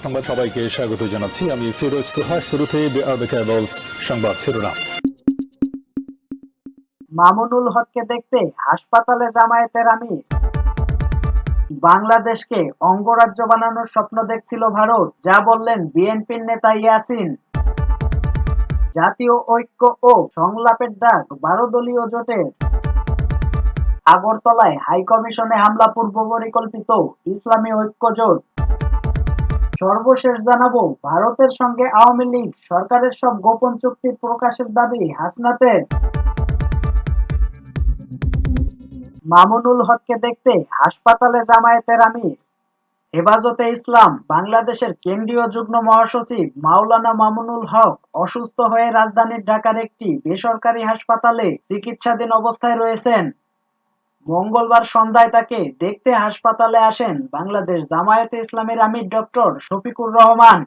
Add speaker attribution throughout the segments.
Speaker 1: সংবাদ সবাইকে স্বাগত জানাচ্ছি। আমি ফিরোজ তোহা। শুরুতে সংবাদ শিরোনাম।
Speaker 2: মামুনুল হককে দেখতে হাসপাতালে জামায়াতের আমির। বাংলাদেশকে অঙ্গরাজ্য বানানোর স্বপ্ন দেখছিল ভারত, যা বললেন বিএনপির নেতা ইয়াসিন। জাতীয় ঐক্য ও সংলাপের ডাক ১২ দলীয় জোটের। আগরতলায় হাইকমিশনে হামলা পূর্ব পরিকল্পিত, ইসলামী ঐক্য জোট। সর্বশেষ জানাবো, ভারতের সঙ্গে আওয়ামী লীগ সরকারের সব গোপন চুক্তি প্রকাশের দাবি হাসনাতের। মামুনুল হককে দেখতে হাসপাতালে জামায়াতের আমির। হেফাজতে ইসলাম বাংলাদেশের কেন্দ্রীয় যুগ্ম মহাসচিব মাওলানা মামুনুল হক অসুস্থ হয়ে রাজধানীর ঢাকার একটি বেসরকারি হাসপাতালে চিকিৎসাধীন অবস্থায় রয়েছেন। মঙ্গলবার সন্ধ্যায় তাকে দেখতে হাসপাতালে আসেন বাংলাদেশ জামায়াতে ইসলামের আমির ডক্টর শফিকুর রহমান।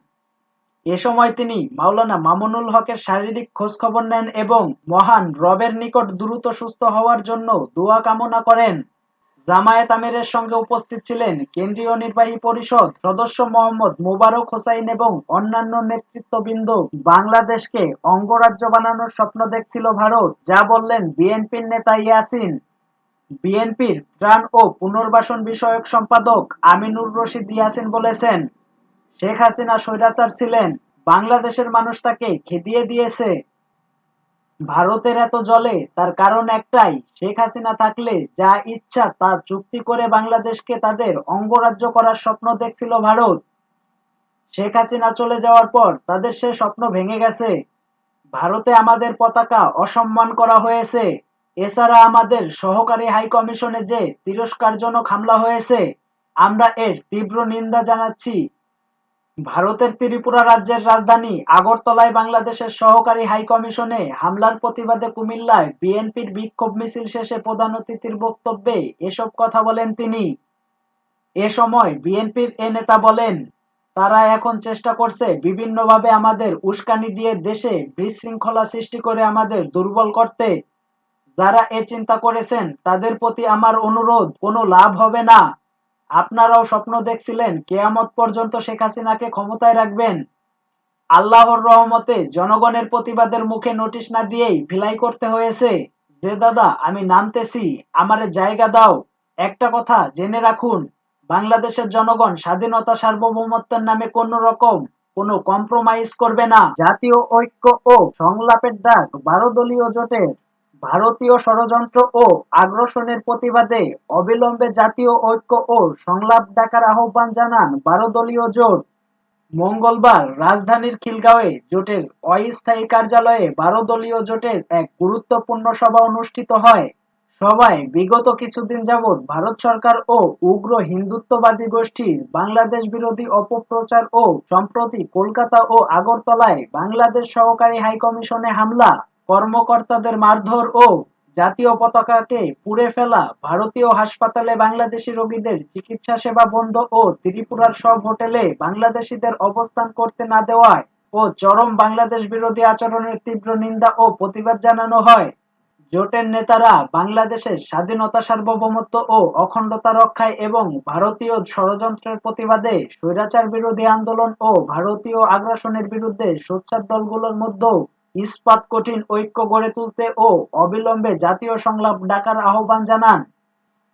Speaker 2: এ সময় তিনি মাওলানা মামুনুল হকের শারীরিক খোঁজখবর নেন এবং মহান রবের নিকট দ্রুত সুস্থ হওয়ার জন্য দোয়া কামনা করেন। জামায়াত আমিরের সঙ্গে উপস্থিত ছিলেন কেন্দ্রীয় নির্বাহী পরিষদ সদস্য মোহাম্মদ মোবারক হোসাইন এবং অন্যান্য নেতৃত্ববৃন্দ। বাংলাদেশকে অঙ্গরাজ্য বানানোর স্বপ্ন দেখছিল ভারত, যা বললেন বিএনপির নেতা ইয়াসিন। বিএনপির ত্রাণ ও পুনর্বাসন বিষয়ক সম্পাদক আমিনুর রশিদ ইয়াসিন বলেছেন, শেখ হাসিনা স্বৈরাচার ছিলেন, বাংলাদেশের মানুষ তাকে খেদিয়ে দিয়েছে। ভারতের এত জ্বলে তার কারণ একটাই, শেখ হাসিনা থাকলে যা ইচ্ছা তা চুক্তি করে বাংলাদেশকে তাদের অঙ্গরাজ্য করার স্বপ্ন দেখছিল ভারত। শেখ হাসিনা চলে যাওয়ার পর তাদের সে স্বপ্ন ভেঙে গেছে। ভারতে আমাদের পতাকা অসম্মান করা হয়েছে। এছাড়া আমাদের সহকারী হাই কমিশনে যে তিরস্কারজনক হামলা হয়েছে, আমরা এর তীব্র নিন্দা জানাচ্ছি। ভারতের ত্রিপুরা রাজ্যের রাজধানী আগরতলায় বাংলাদেশের সহকারী হাইকমিশনে হামলার প্রতিবাদে কুমিল্লায় বিএনপির বিক্ষোভ মিছিল শেষে প্রধান অতিথির বক্তব্যে এসব কথা বলেন তিনি। এ সময় বিএনপির এ নেতা বলেন, তারা এখন চেষ্টা করছে বিভিন্নভাবে আমাদের উস্কানি দিয়ে দেশে বিশৃঙ্খলা সৃষ্টি করে আমাদের দুর্বল করতে। যারা এ চিন্তা করেছেন তাদের প্রতি আমার অনুরোধ, কোনো লাভ হবে না। আপনারাও স্বপ্ন দেখছিলেন কেয়ামত পর্যন্ত শেখ হাসিনাকে ক্ষমতায় রাখবেন। আল্লাহর রহমতে জনগণের প্রতিবাদের মুখে নোটিশ না দিয়েই ভিলাই করতে হয়েছে। যে দাদা আমি নামতেছি, আমারে জায়গা দাও। একটা কথা জেনে রাখুন, বাংলাদেশের জনগণ স্বাধীনতা সার্বভৌমত্বের নামে কোনো কম্প্রোমাইজ করবে না। জাতীয় ঐক্য ও সংলাপের ডাক ১২ দলীয় জোটের। ভারতীয় ষড়যন্ত্র ও আগ্রাসনের প্রতিবাদে অবিলম্বে জাতীয় ঐক্য ও সংলাপ ডাকার আহ্বান জানান ১২ দলীয় জোট। মঙ্গলবার রাজধানীর খিলগাঁওয়ে জোটের অস্থায়ী কার্যালয়ে ১২ দলীয় জোটের এক গুরুত্বপূর্ণ সভা অনুষ্ঠিত হয়। সভায় বিগত কিছুদিন যাবৎ ভারত সরকার ও উগ্র হিন্দুত্ববাদী গোষ্ঠীর বাংলাদেশ বিরোধী অপপ্রচার ও সম্প্রতি কলকাতা ও আগরতলায় বাংলাদেশ সহকারী হাইকমিশনে হামলা, কর্মকর্তাদের মারধর ও জাতীয় পতাকাকে পুড়ে ফেলা, ভারতীয় হাসপাতালে বাংলাদেশি রোগীদের চিকিৎসা সেবা বন্ধ ও ত্রিপুরার সব হোটেলে বাংলাদেশিদের অবস্থান করতে না দেওয়ায় ও চরম বাংলাদেশ বিরোধী আচরণের তীব্র নিন্দা ও প্রতিবাদ জানানো হয়। জোটের নেতারা বাংলাদেশের স্বাধীনতা সার্বভৌমত্ব ও অখণ্ডতা রক্ষায় এবং ভারতীয় ষড়যন্ত্রের প্রতিবাদে স্বৈরাচার বিরোধী আন্দোলন ও ভারতীয় আগ্রাসনের বিরুদ্ধে সোচ্চার দলগুলোর মধ্যে ইস্পাত কঠিন ঐক্য গড়ে তুলতে ও অবিলম্বে জাতীয় সংলাপ ডাকার আহ্বান জানান।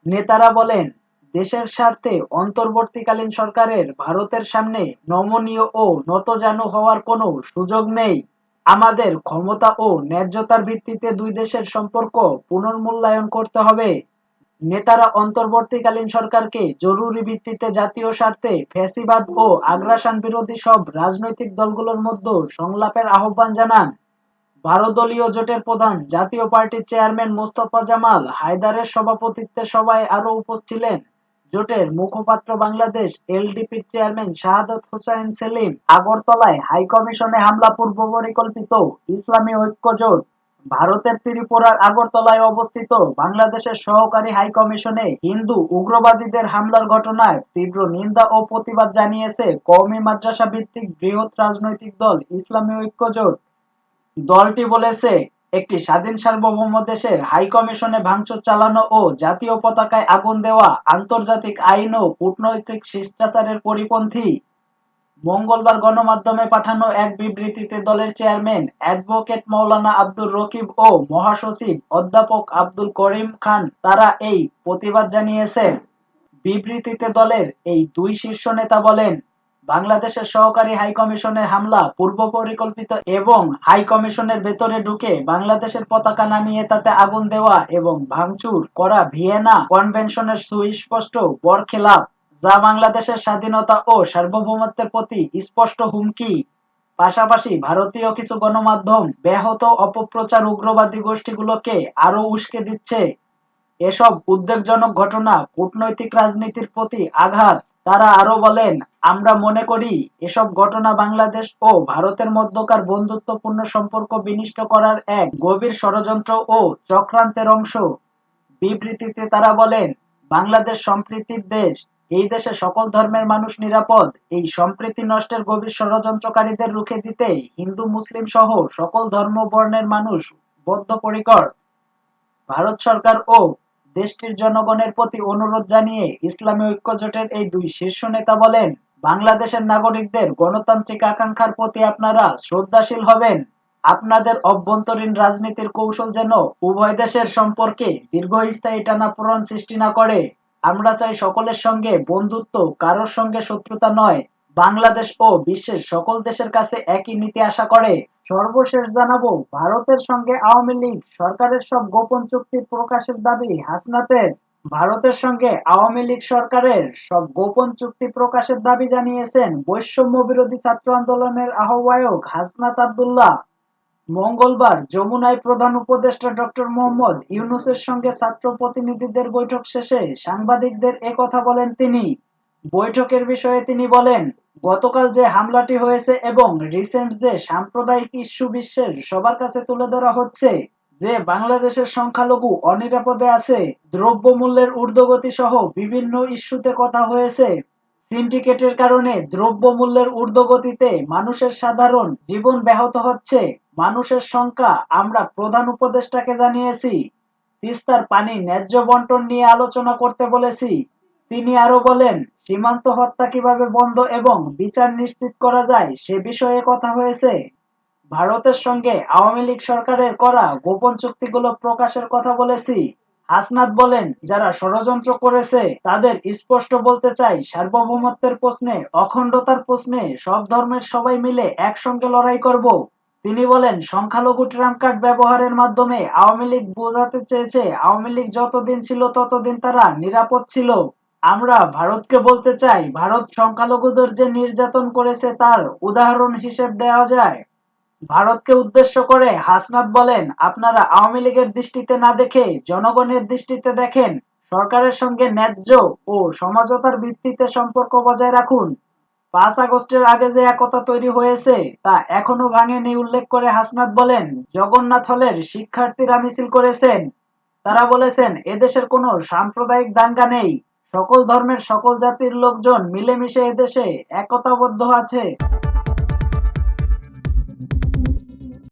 Speaker 2: নেতারা বলেন, দেশের স্বার্থে অন্তর্বর্তীকালীন সরকারের ভারতের সামনে নমনীয় ও নতজানু হওয়ার কোনো সুযোগ নেই। আমাদের ক্ষমতা ও ন্যায্যতার ভিত্তিতে দুই দেশের সম্পর্ক পুনর্মূল্যায়ন করতে হবে। নেতারা অন্তর্বর্তীকালীন সরকারকে জরুরি ভিত্তিতে জাতীয় স্বার্থে ফ্যাসিবাদ ও আগ্রাসন বিরোধী সব রাজনৈতিক দলগুলোর মধ্যে সংলাপের আহ্বান জানান। ১২ দলীয় জোটের প্রধান জাতীয় পার্টির চেয়ারম্যান মোস্তফা জামাল হায়দারের সভাপতিত্বে সভায় আরও উপস্থিত ছিলেন জোটের মুখপাত্র বাংলাদেশ এলডিপির চেয়ারম্যান শাহাদাত হোসাইন সেলিম। আগরতলায় হাইকমিশনে হামলা পূর্ব পরিকল্পিত, ইসলামী ঐক্য জোট। ভারতের ত্রিপুরার আগরতলায় অবস্থিত বাংলাদেশের সহকারী হাইকমিশনে হিন্দু উগ্রবাদীদের হামলার ঘটনায় তীব্র নিন্দা ও প্রতিবাদ জানিয়েছে কওমি মাদ্রাসা ভিত্তিক বৃহৎ রাজনৈতিক দল ইসলামী ঐক্য জোট। দলটি বলেছে, একটি স্বাধীন সার্বভৌম দেশের হাইকমিশনে ভাঙচুর চালানো ও জাতীয় পতাকায় আগুন দেওয়া আন্তর্জাতিক আইন ও কূটনৈতিক শিষ্টাচারের পরিপন্থী। মঙ্গলবার গণমাধ্যমে পাঠানো এক বিবৃতিতে দলের চেয়ারম্যান অ্যাডভোকেট মাওলানা আব্দুর রকিব ও মহাসচিব অধ্যাপক আব্দুল করিম খান তারা এই প্রতিবাদ জানিয়েছেন। বিবৃতিতে দলের এই দুই শীর্ষ নেতা বলেন, বাংলাদেশের সহকারী হাইকমিশনের হামলা পূর্ব পরিকল্পিত এবং হাইকমিশনের ভেতরে ঢুকে বাংলাদেশের পতাকা নামিয়ে তাতে আগুন দেওয়া এবং ভাঙচুর করা ভিয়েনা কনভেনশনের সুস্পষ্ট বরখেলাপ, যা বাংলাদেশের স্বাধীনতা ও সার্বভৌমত্বের প্রতি স্পষ্ট হুমকি। পাশাপাশি ভারতীয় কিছু গণমাধ্যম ব্যাহত অপপ্রচার উগ্রবাদী গোষ্ঠীগুলোকে আরও উস্কে দিচ্ছে। এসব উদ্বেগজনক ঘটনা কূটনৈতিক রাজনীতির প্রতি আঘাত। তারা আরো বলেন, আমরা মনে করি এসব ঘটনা বাংলাদেশ ও ভারতের মধ্যকার বন্ধুত্বপূর্ণ সম্পর্ক বিনষ্ট করার এক গভীর ষড়যন্ত্র ও চক্রান্তের অংশ। বিবৃতিতে তারা বলেন, বাংলাদেশ সম্প্রীতির দেশ। এই দেশে সকল ধর্মের মানুষ নিরাপদ। এই সম্প্রীতি নষ্টের গভীর ষড়যন্ত্রকারীদের রুখে দিতে হিন্দু মুসলিম সহ সকল ধর্ম বর্ণের মানুষ বদ্ধপরিকর। ভারত সরকার ও দেশটির জনগণের প্রতি অনুরোধ জানিয়ে ইসলামী ঐক্যজোটের এই দুই শীর্ষ নেতা বলেন, বাংলাদেশের নাগরিকদের গণতান্ত্রিক আকাঙ্ক্ষার প্রতি আপনারা শ্রদ্ধাশীল হবেন। আপনাদের অভ্যন্তরীণ রাজনীতির কৌশল যেন উভয় দেশের সম্পর্কে দীর্ঘস্থায়ী টানাপোড়েন সৃষ্টি না করে। আমরা চাই সকলের সঙ্গে বন্ধুত্ব, কারোর সঙ্গে শত্রুতা নয়। বাংলাদেশ ও বিশ্বের সকল দেশের কাছে একই নীতি আশা করে। সর্বশেষ জানাবো, ভারতের সঙ্গে আওয়ামী লীগ সরকারের সব গোপন চুক্তি প্রকাশের দাবি হাসনাতের। ভারতের সঙ্গে আওয়ামী লীগ সরকারের সব গোপন চুক্তি প্রকাশের দাবি জানিয়েছেন বৈষম্য বিরোধী ছাত্র আন্দোলনের আহ্বায়ক হাসনাত আব্দুল্লাহ। মঙ্গলবার যমুনায় প্রধান উপদেষ্টা ডক্টর মোহাম্মদ ইউনূসের সঙ্গে ছাত্র প্রতিনিধিদের বৈঠক শেষে সাংবাদিকদের একথা বলেন তিনি। বৈঠকের বিষয়ে তিনি বলেন, গতকাল যে হামলাটি হয়েছে এবং রিসেন্ট যে সাম্প্রদায়িক ইস্যু বিশ্বের সবার কাছে তুলে ধরা হচ্ছে, যে বাংলাদেশের সংখ্যালঘু অনিরাপদে আছে, দ্রব্যমূল্যের ঊর্ধ্বগতি সহ বিভিন্ন ইস্যুতে কথা হয়েছে। সিন্ডিকেটের কারণে দ্রব্যমূল্যের ঊর্ধ্বগতিতে মানুষের সাধারণ জীবন ব্যাহত হচ্ছে। মানুষের সংখ্যা আমরা প্রধান উপদেষ্টাকে জানিয়েছি। তিস্তার পানি ন্যায্য বন্টন নিয়ে আলোচনা করতে বলেছি। তিনি আরো বলেন, সীমান্ত হত্যা কিভাবে বন্ধ এবং বিচার নিশ্চিত করা যায় সে বিষয়ে কথা হয়েছে। ভারতের সঙ্গে আওয়ামী লীগ সরকারের করা গোপন চুক্তিগুলো প্রকাশের কথা বলেছি। হাসনাত বলেন, যারা ষড়যন্ত্র করেছে তাদের স্পষ্ট বলতে চাই, সার্বভৌমত্বের প্রশ্নে, অখণ্ডতার প্রশ্নে সব ধর্মের সবাই মিলে একসঙ্গে লড়াই করব। তিনি বলেন, সংখ্যালঘু ট্রাম্প কার্ড ব্যবহারের মাধ্যমে আওয়ামী লীগ বোঝাতে চেয়েছে আওয়ামী লীগ যতদিন ছিল ততদিন তারা নিরাপদ ছিল। আমরা ভারতকে বলতে চাই, ভারত সংখ্যালঘুদের যে নির্যাতন করেছে তার উদাহরণ হিসেব দেওয়া যায়। ভারতকে উদ্দেশ্য করে হাসনাত বলেন, আপনারা আওয়ামী লীগের দৃষ্টিতে না দেখে জনগণের দৃষ্টিতে দেখেন। সরকারের সঙ্গে ন্যায্য ও সমঝোতার ভিত্তিতে সম্পর্ক বজায় রাখুন। ৫ আগস্টের আগে যে একতা তৈরি হয়েছে তা এখনো ভাঙেনি উল্লেখ করে হাসনাত বলেন, জগন্নাথ হলের শিক্ষার্থীরা মিছিল করেছেন। তারা বলেছেন, এদেশের কোনো সাম্প্রদায়িক দাঙ্গা নেই। সকল ধর্মের সকল জাতির লোকজন মিলেমিশে এদেশে একতাবদ্ধ আছে।